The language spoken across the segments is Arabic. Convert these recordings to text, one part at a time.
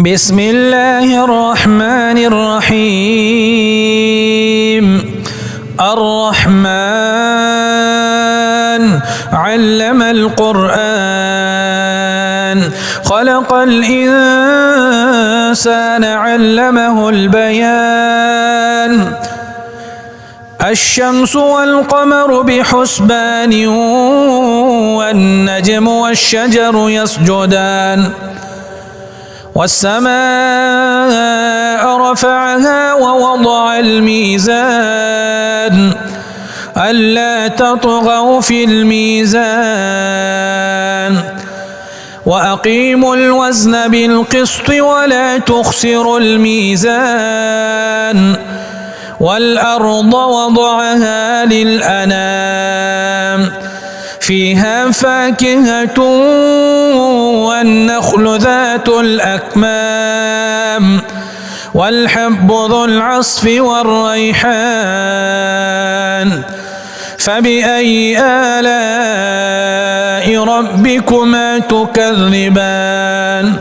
بسم الله الرحمن الرحيم. الرحمن علم القرآن خلق الإنسان علمه البيان. الشمس والقمر بحسبان والنجم والشجر يسجدان. والسماء رفعها ووضع الميزان ألا تطغوا في الميزان وأقيموا الوزن بالقسط ولا تخسروا الميزان. والأرض وضعها للأنام فيها فاكهة والنخل ذات الأكمام والحب ذو العصف والريحان. فبأي آلاء ربكما تكذبان؟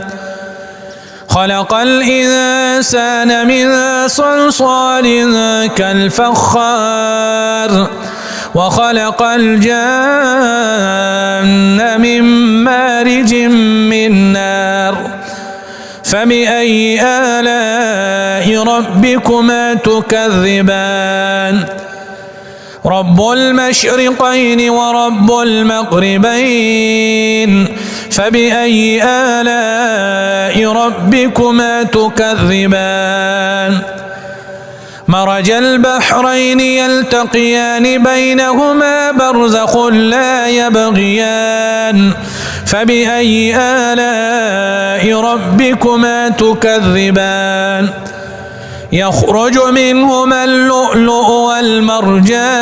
خلق الإنسان من صلصال كالفخار وخلق الجان من مارج من نار. فبأي آلاء ربكما تكذبان؟ رب المشرقين ورب المغربين. فبأي آلاء ربكما تكذبان؟ مرج البحرين يلتقيان بينهما برزخ لا يبغيان. فبأي آلاء ربكما تكذبان؟ يخرج منهما اللؤلؤ والمرجان.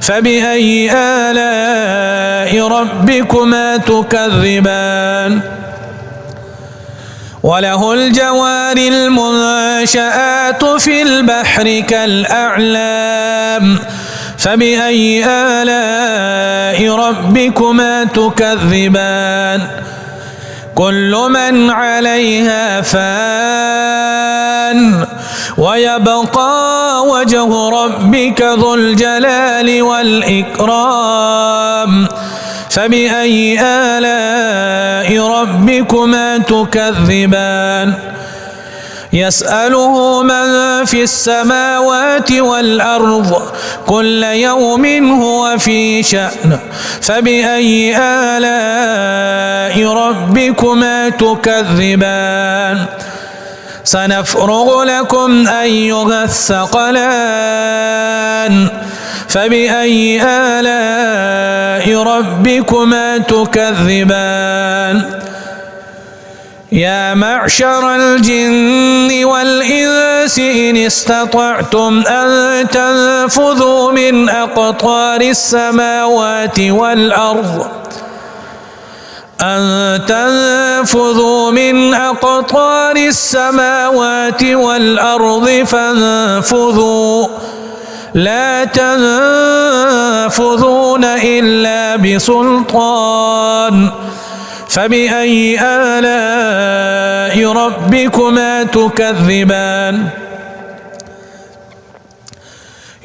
فبأي آلاء ربكما تكذبان؟ وله الجوار المنشآت في البحر كالأعلام. فبأي آلاء ربكما تكذبان؟ كل من عليها فان ويبقى وجه ربك ذو الجلال والإكرام. فبأي آلاء ربكما تكذبان؟ يسأله من في السماوات والأرض كل يوم هو في شأن. فبأي آلاء ربكما تكذبان؟ سنفرغ لكم أيها الثقلان. فبأي آلاء ربكما تكذبان؟ يا معشر الجن والإنس إن استطعتم أن تنفذوا من أقطار السماوات والأرض فانفذوا لا تنفذون إلا بسلطان. فبأي آلاء ربكما تكذبان؟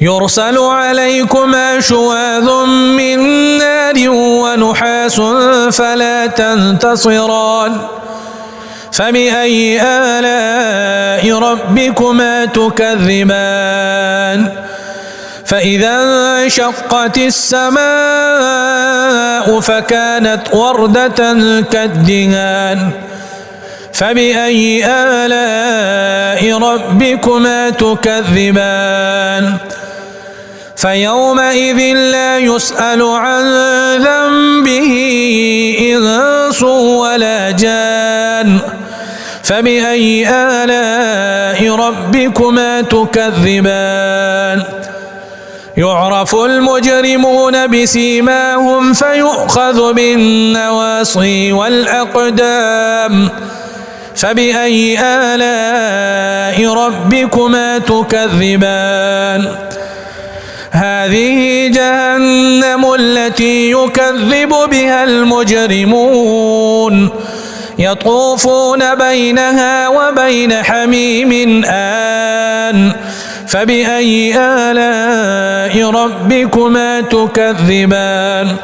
يرسل عليكما شواظ من نار ونحاس فلا تنتصران. فبأي آلاء ربكما تكذبان؟ فإذا انشقت السماء فكانت وردة كالدهان. فبأي آلاء ربكما تكذبان؟ فيومئذ لا يسأل عن ذنبه إنس ولا جان. فبأي آلاء ربكما تكذبان؟ يعرف المجرمون بسيماهم فيؤخذ بالنواصي والأقدام. فبأي آلاء ربكما تكذبان؟ هذه جهنم التي يكذب بها المجرمون يطوفون بينها وبين حميم آن فبأي آلاء ربكما تكذبان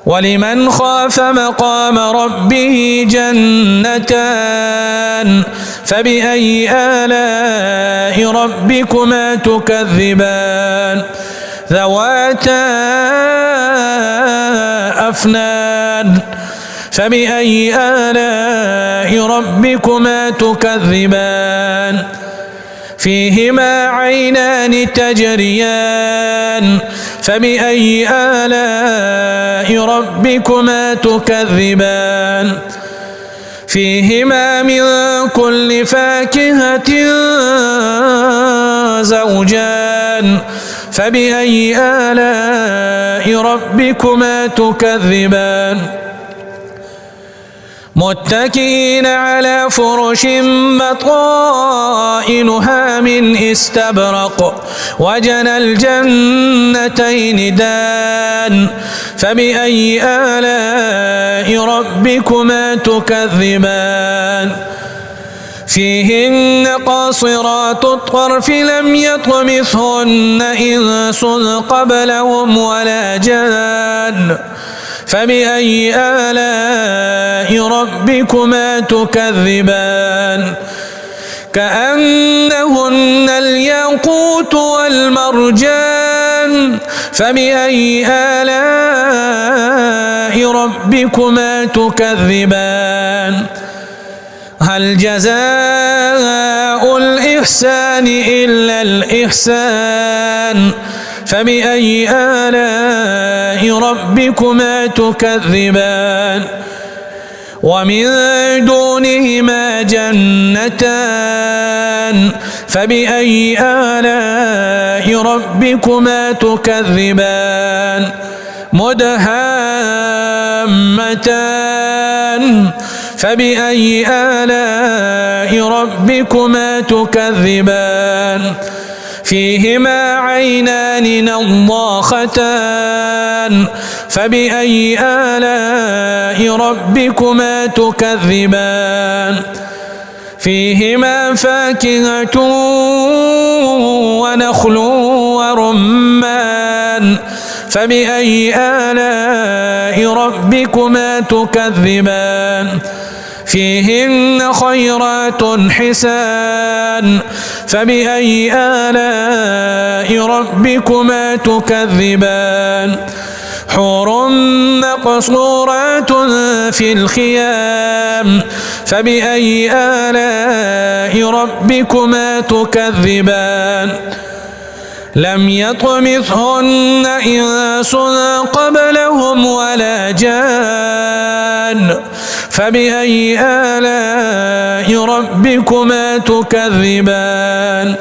ولمن خاف مقام ربه جنتان فبأي آلاء ربكما تكذبان ذواتا أفنان فبأي آلاء ربكما تكذبان فيهما عينان تجريان فبأي آلاء ربكما تكذبان فيهما من كل فاكهة زوجان فبأي آلاء ربكما تكذبان متكئين على فرش بطائنها من استبرق وجنى الجنتين دان فبأي آلاء ربكما تكذبان فيهن قاصرات الطرف لم يطمثهن إنس قبلهم ولا جان فبأي آلاء ربكما تكذبان كأنهن الياقوت والمرجان فبأي آلاء ربكما تكذبان هل جزاء الإحسان إلا الإحسان فبأي آلاء ربكما تكذبان ومن دونهما جنتان فبأي آلاء ربكما تكذبان مدهامتان فبأي آلاء ربكما تكذبان فيهما عينان نضاختان فبأي آلاء ربكما تكذبان فيهما فاكهة ونخل ورمان فبأي آلاء ربكما تكذبان فيهن خيرات حسان فبأي آلاء ربكما تكذبان حور مقصورات في الخيام فبأي آلاء ربكما تكذبان لم يطمثهن إنس قبلهم ولا جان فبأي آلاء ربكما تكذبان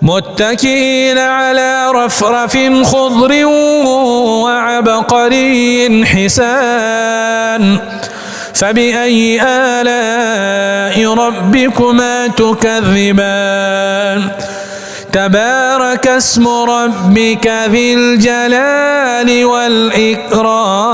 متكئين على رفرف خضر وعبقري حسان فبأي آلاء ربكما تكذبان تبارك اسم ربك ذي الجلال والإكرام